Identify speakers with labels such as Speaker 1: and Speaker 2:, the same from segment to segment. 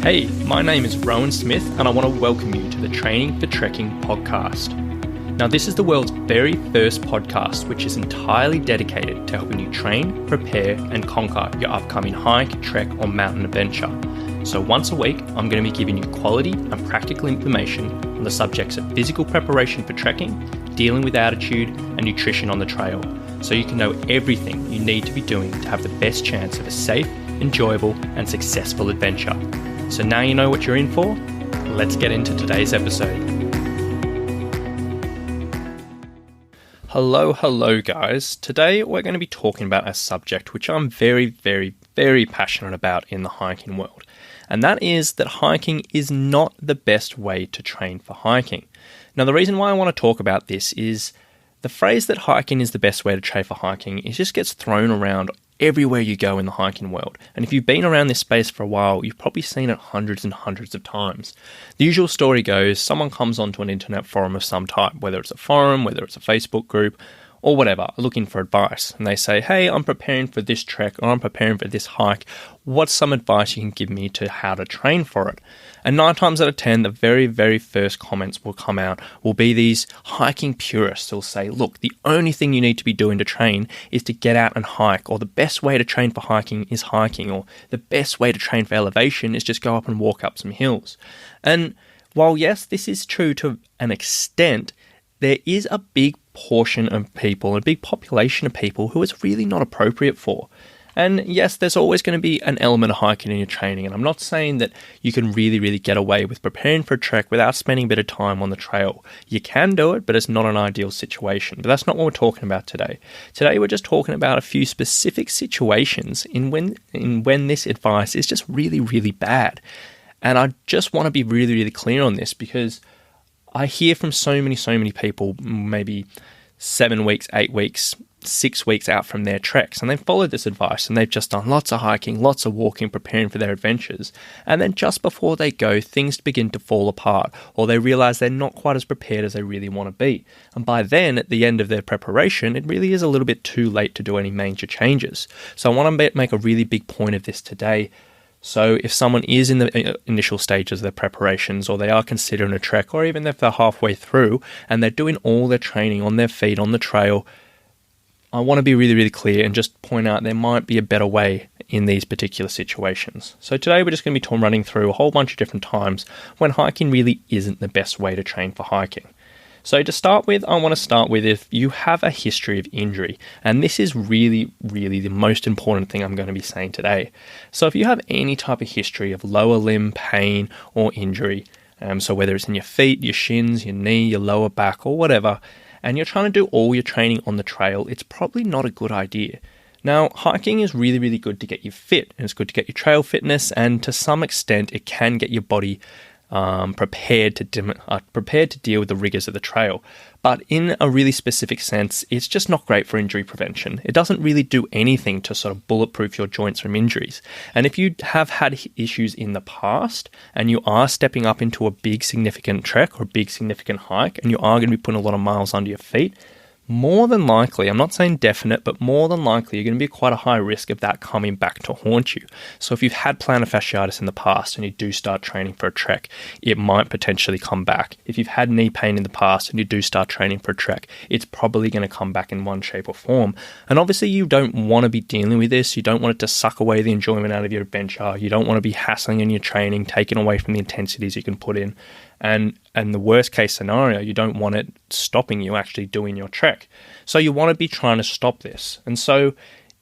Speaker 1: Hey, my name is Rowan Smith and I want to welcome you to the Training for Trekking podcast. Now, this is the world's very first podcast which is entirely dedicated to helping you train, prepare and conquer your upcoming hike, trek or mountain adventure. So once a week, I'm going to be giving you quality and practical information on the subjects of physical preparation for trekking, dealing with altitude and nutrition on the trail, so you can know everything you need to be doing to have the best chance of a safe, enjoyable and successful adventure. So now you know what you're in for, let's get into today's episode. Hello guys. Today we're going to be talking about a subject which I'm very passionate about in the hiking world. And that is that hiking is not the best way to train for hiking. Now the reason why I want to talk about this is the phrase that hiking is the best way to train for hiking, it just gets thrown around everywhere you go in the hiking world. And if you've been around this space for a while, you've probably seen it hundreds and hundreds of times. The usual story goes, someone comes onto an internet forum of some type, whether it's a forum, whether it's a Facebook group, or whatever, looking for advice. And they say, hey, I'm preparing for this trek, or I'm preparing for this hike. What's some advice you can give me to how to train for it? And 9 times out of 10, the very first comments will be these hiking purists who'll say, look, the only thing you need to be doing to train is to get out and hike, or the best way to train for hiking is hiking, or the best way to train for elevation is just go up and walk up some hills. And while yes, this is true to an extent, there is a big portion of people, a big population of people who it's really not appropriate for. And yes, there's always going to be an element of hiking in your training. And I'm not saying that you can really get away with preparing for a trek without spending a bit of time on the trail. You can do it, but it's not an ideal situation. But that's not what we're talking about today. Today, we're just talking about a few specific situations in when this advice is just really bad. And I just want to be really clear on this, because I hear from so many people, maybe 7 weeks, 8 weeks, 6 weeks out from their treks, and they've followed this advice and they've just done lots of hiking, lots of walking, preparing for their adventures. And then just before they go, things begin to fall apart, or they realize they're not quite as prepared as they really want to be. And by then, at the end of their preparation, it really is a little bit too late to do any major changes. So I want to make a really big point of this today. So if someone is in the initial stages of their preparations, or they are considering a trek, or even if they're halfway through and they're doing all their training on their feet, on the trail, I want to be really clear and just point out there might be a better way in these particular situations. So today we're just going to be running through a whole bunch of different times when hiking really isn't the best way to train for hiking. So to start with, I want to start with if you have a history of injury, and this is really the most important thing I'm going to be saying today. So if you have any type of history of lower limb pain or injury, so whether it's in your feet, your shins, your knee, your lower back or whatever, and you're trying to do all your training on the trail, it's probably not a good idea. Now, hiking is really good to get you fit, and it's good to get your trail fitness, and to some extent it can get your body prepared to deal with the rigors of the trail. But in a really specific sense, it's just not great for injury prevention. It doesn't really do anything to sort of bulletproof your joints from injuries. And if you have had issues in the past and you are stepping up into a big significant trek or a big significant hike, and you are going to be putting a lot of miles under your feet, more than likely, I'm not saying definite, but more than likely, you're going to be quite a high risk of that coming back to haunt you. So if you've had plantar fasciitis in the past and you do start training for a trek, it might potentially come back. If you've had knee pain in the past and you do start training for a trek, it's probably going to come back in one shape or form. And obviously you don't want to be dealing with this. You don't want it to suck away the enjoyment out of your adventure. You don't want to be hassling in your training, taking away from the intensities you can put in. And the worst case scenario, you don't want it stopping you actually doing your trek. So you want to be trying to stop this. And so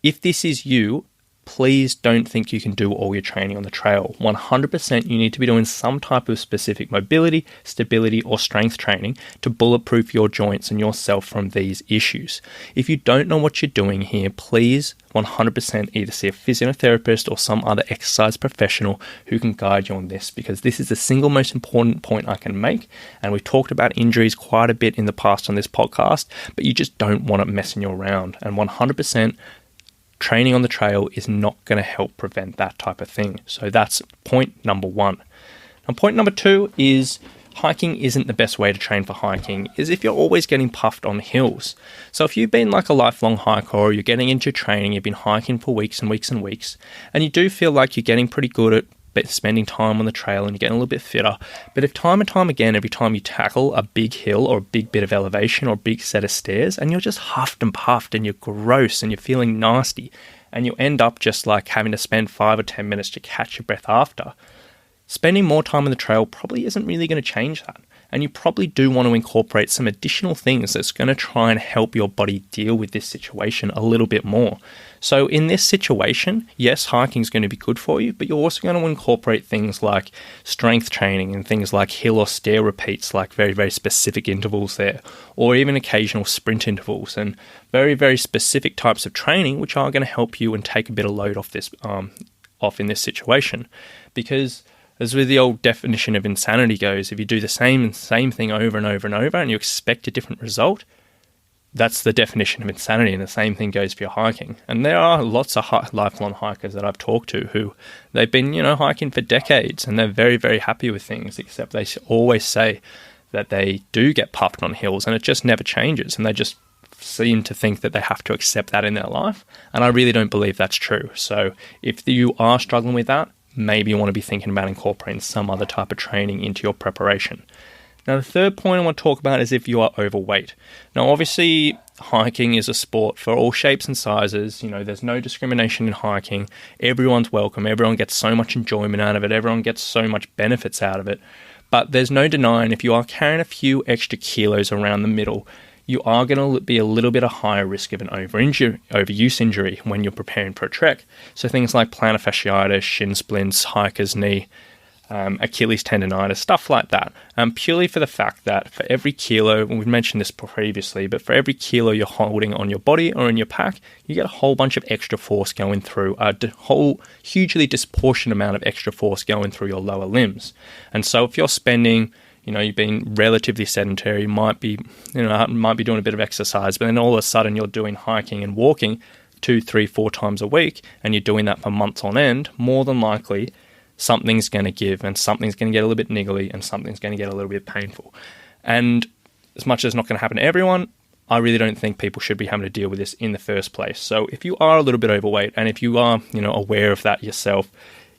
Speaker 1: if this is you, please don't think you can do all your training on the trail. 100% you need to be doing some type of specific mobility, stability, or strength training to bulletproof your joints and yourself from these issues. If you don't know what you're doing here, please 100% either see a physiotherapist or some other exercise professional who can guide you on this, because this is the single most important point I can make. And we've talked about injuries quite a bit in the past on this podcast, but you just don't want it messing you around. And 100% training on the trail is not going to help prevent that type of thing. So that's point number 1. Now, point number 2 is hiking isn't the best way to train for hiking is if you're always getting puffed on hills. So if you've been like a lifelong hiker, or you're getting into training, you've been hiking for weeks and weeks, and you do feel like you're getting pretty good at spending time on the trail and you're getting a little bit fitter. But if time and time again, every time you tackle a big hill or a big bit of elevation or a big set of stairs, and you're just huffed and puffed and you're gross and you're feeling nasty, and you end up just like having to spend 5 or 10 minutes to catch your breath after, spending more time on the trail probably isn't really going to change that. And you probably do want to incorporate some additional things that's going to try and help your body deal with this situation a little bit more. So in this situation, yes, hiking is going to be good for you, but you're also going to incorporate things like strength training and things like hill or stair repeats, like very, very specific intervals there, or even occasional sprint intervals, and very, very specific types of training, which are going to help you and take a bit of load off this, off in this situation. Because as with the old definition of insanity goes, if you do the same thing over and over and over and you expect a different result, that's the definition of insanity, and the same thing goes for your hiking. And there are lots of lifelong hikers that I've talked to who they've been, hiking for decades and they're very, very happy with things, except they always say that they do get puffed on hills and it just never changes, and they just seem to think that they have to accept that in their life. And I really don't believe that's true. So if you are struggling with that, maybe you want to be thinking about incorporating some other type of training into your preparation. Now, the third point I want to talk about is if you are overweight. Now, obviously, hiking is a sport for all shapes and sizes. There's no discrimination in hiking. Everyone's welcome. Everyone gets so much enjoyment out of it. Everyone gets so much benefits out of it. But there's no denying if you are carrying a few extra kilos around the middle, you are going to be a little bit of higher risk of an overuse injury when you're preparing for a trek. So things like plantar fasciitis, shin splints, hiker's knee, Achilles tendonitis, stuff like that. Purely for the fact that for every kilo, and we've mentioned this previously, but for every kilo you're holding on your body or in your pack, you get a whole bunch of extra force going through, a whole hugely disproportionate amount of extra force going through your lower limbs. And so if you're spending, you've been relatively sedentary, you might be doing a bit of exercise, but then all of a sudden you're doing hiking and walking 2, 3, 4 times a week, and you're doing that for months on end, more than likely something's going to give, and something's going to get a little bit niggly, and something's going to get a little bit painful. And as much as it's not going to happen to everyone, I really don't think people should be having to deal with this in the first place. So if you are a little bit overweight, and if you are, aware of that yourself,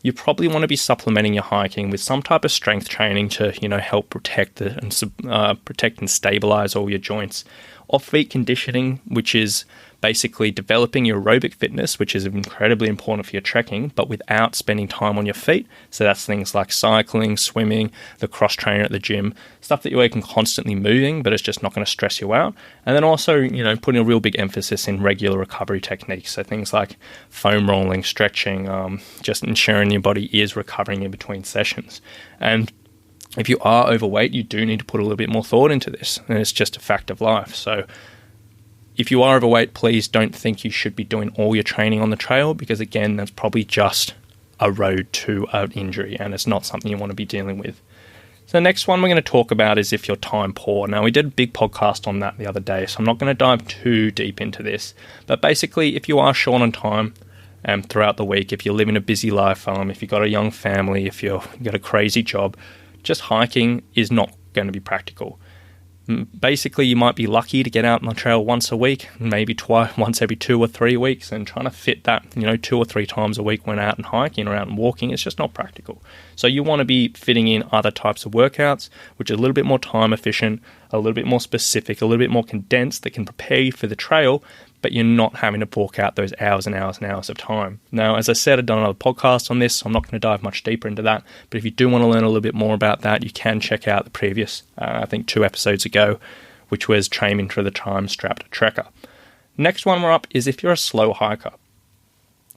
Speaker 1: you probably want to be supplementing your hiking with some type of strength training to, help protect and stabilize all your joints. Off-feet conditioning, which is basically developing your aerobic fitness, which is incredibly important for your trekking, but without spending time on your feet. So that's things like cycling, swimming, the cross trainer at the gym, stuff that you can constantly moving, but it's just not going to stress you out. And then also, putting a real big emphasis in regular recovery techniques. So things like foam rolling, stretching, just ensuring your body is recovering in between sessions. And if you are overweight, you do need to put a little bit more thought into this, and it's just a fact of life. So if you are overweight, please don't think you should be doing all your training on the trail, because again, that's probably just a road to an injury, and it's not something you want to be dealing with. So the next one we're going to talk about is if you're time poor. Now, we did a big podcast on that the other day, so I'm not going to dive too deep into this. But basically, if you are short on time throughout the week, if you're living a busy life, if you've got a young family, if you've got a crazy job, just hiking is not going to be practical. Basically, you might be lucky to get out on the trail once a week, maybe once every 2 or 3 weeks, and trying to fit that, 2 or 3 times a week when out and hiking or out and walking, it's just not practical. So you want to be fitting in other types of workouts, which are a little bit more time efficient, a little bit more specific, a little bit more condensed, that can prepare you for the trail, but you're not having to fork out those hours and hours and hours of time. Now, as I said, I've done another podcast on this, so I'm not going to dive much deeper into that. But if you do want to learn a little bit more about that, you can check out the previous, 2 episodes ago, which was training for the time-strapped trekker. Next one we're up is if you're a slow hiker.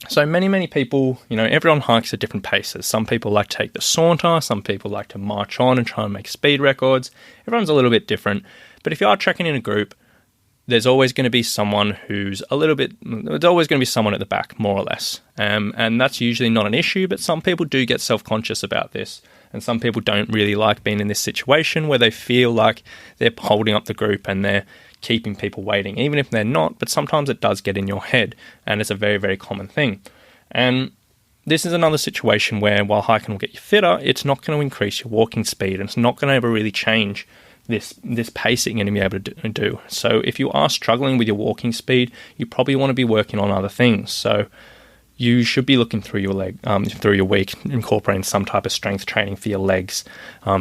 Speaker 1: So many people, everyone hikes at different paces. Some people like to take the saunter, some people like to march on and try and make speed records. Everyone's a little bit different. But if you are trekking in a group, there's always going to be someone there's always going to be someone at the back, more or less. And that's usually not an issue, but some people do get self-conscious about this. And some people don't really like being in this situation where they feel like they're holding up the group and they're keeping people waiting, even if they're not. But sometimes it does get in your head, and it's a very, very common thing. And this is another situation where while hiking will get you fitter, it's not going to increase your walking speed, and it's not going to ever really change this pace that you're going to be able to do. So if you are struggling with your walking speed, you probably want to be working on other things. So you should be looking through your week, incorporating some type of strength training for your legs,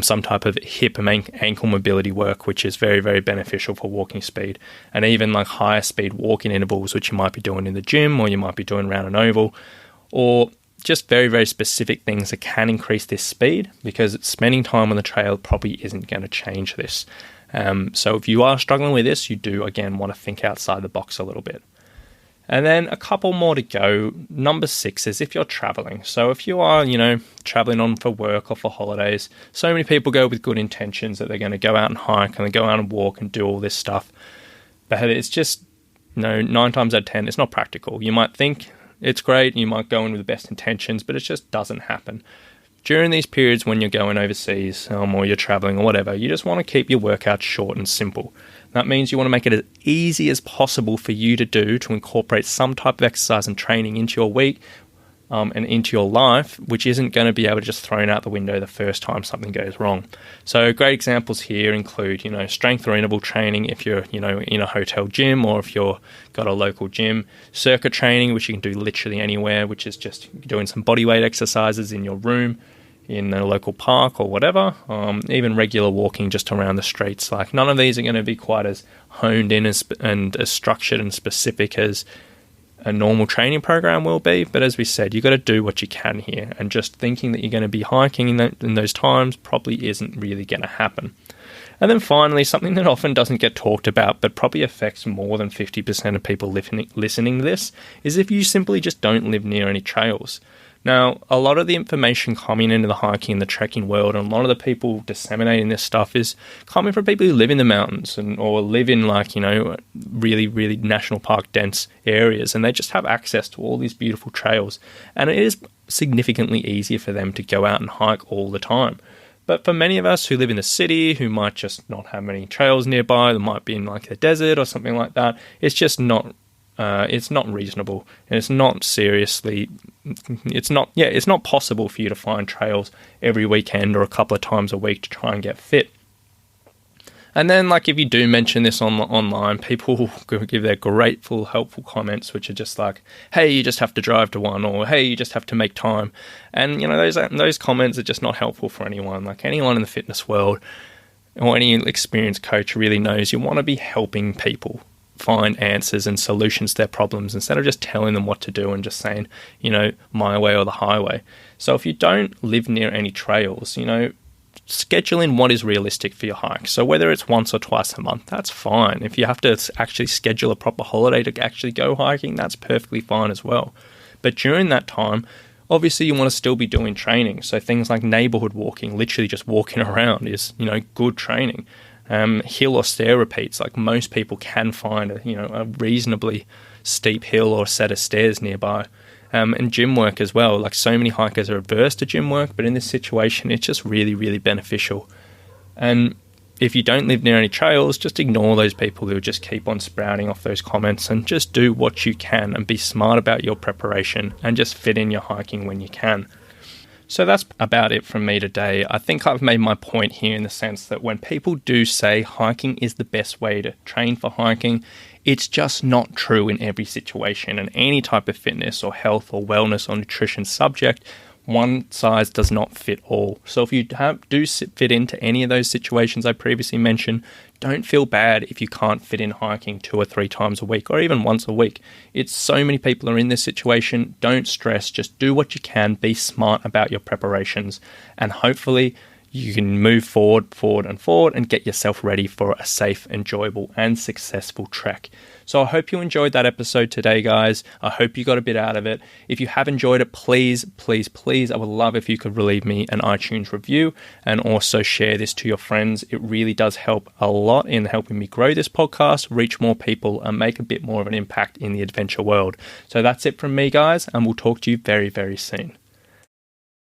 Speaker 1: some type of hip and ankle mobility work, which is very, very beneficial for walking speed, and even like higher speed walking intervals, which you might be doing in the gym or you might be doing around an oval, or just very, very specific things that can increase this speed, because spending time on the trail probably isn't going to change this. So if you are struggling with this, you do, again, want to think outside the box a little bit. And then a couple more to go. Number 6 is if you're traveling. So if you are, traveling on for work or for holidays, so many people go with good intentions that they're going to go out and hike and they go out and walk and do all this stuff. But it's just, 9 times out of 10, it's not practical. You might think it's great, you might go in with the best intentions, but it just doesn't happen. During these periods when you're going overseas or you're traveling or whatever, you just want to keep your workouts short and simple. That means you want to make it as easy as possible for you to do, to incorporate some type of exercise and training into your week and into your life, which isn't going to be able to just thrown out the window the first time something goes wrong. So great examples here include, strength or interval training if you're, in a hotel gym or if you're got a local gym, circuit training, which you can do literally anywhere, which is just doing some bodyweight exercises in your room, in a local park or whatever, even regular walking just around the streets. Like, none of these are going to be quite as honed in and as structured and specific as a normal training program will be. But as we said, you've got to do what you can here, and just thinking that you're going to be hiking in those times probably isn't really going to happen. And then finally, something that often doesn't get talked about but probably affects more than 50% of people listening to this is if you simply just don't live near any trails. Now, a lot of the information coming into the hiking and the trekking world, and a lot of the people disseminating this stuff, is coming from people who live in the mountains or live in really, really national park dense areas, and they just have access to all these beautiful trails. And it is significantly easier for them to go out and hike all the time. But for many of us who live in the city, who might just not have many trails nearby, they might be in like a desert or something like that, it's just not reasonable, and it's not possible for you to find trails every weekend or a couple of times a week to try and get fit. And then, if you do mention this online, people will give their grateful, helpful comments, which are just like, hey, you just have to drive to one, or hey, you just have to make time. And, those comments are just not helpful for anyone. Like, anyone in the fitness world or any experienced coach really knows you want to be helping people find answers and solutions to their problems, instead of just telling them what to do and just saying, my way or the highway. So if you don't live near any trails, schedule in what is realistic for your hike. So whether it's once or twice a month, that's fine. If you have to actually schedule a proper holiday to actually go hiking, that's perfectly fine as well. But during that time, obviously you want to still be doing training. So things like neighborhood walking, literally just walking around, is, good training. Hill or stair repeats, like most people can find a reasonably steep hill or set of stairs nearby. And gym work as well. Like, so many hikers are averse to gym work, but in this situation, it's just really, really beneficial. And if you don't live near any trails, just ignore those people who just keep on sprouting off those comments, and just do what you can and be smart about your preparation and just fit in your hiking when you can. So that's about it from me today. I think I've made my point here in the sense that when people do say hiking is the best way to train for hiking, it's just not true in every situation. And any type of fitness or health or wellness or nutrition subject, one size does not fit all. So if you do fit into any of those situations I previously mentioned, don't feel bad if you can't fit in hiking 2 or 3 times a week, or even once a week. It's so many people are in this situation. Don't stress. Just do what you can. Be smart about your preparations, and hopefully you can move forward and get yourself ready for a safe, enjoyable, and successful trek. So I hope you enjoyed that episode today, guys. I hope you got a bit out of it. If you have enjoyed it, please, please, please, I would love if you could leave me an iTunes review, and also share this to your friends. It really does help a lot in helping me grow this podcast, reach more people, and make a bit more of an impact in the adventure world. So that's it from me, guys, and we'll talk to you very, very soon.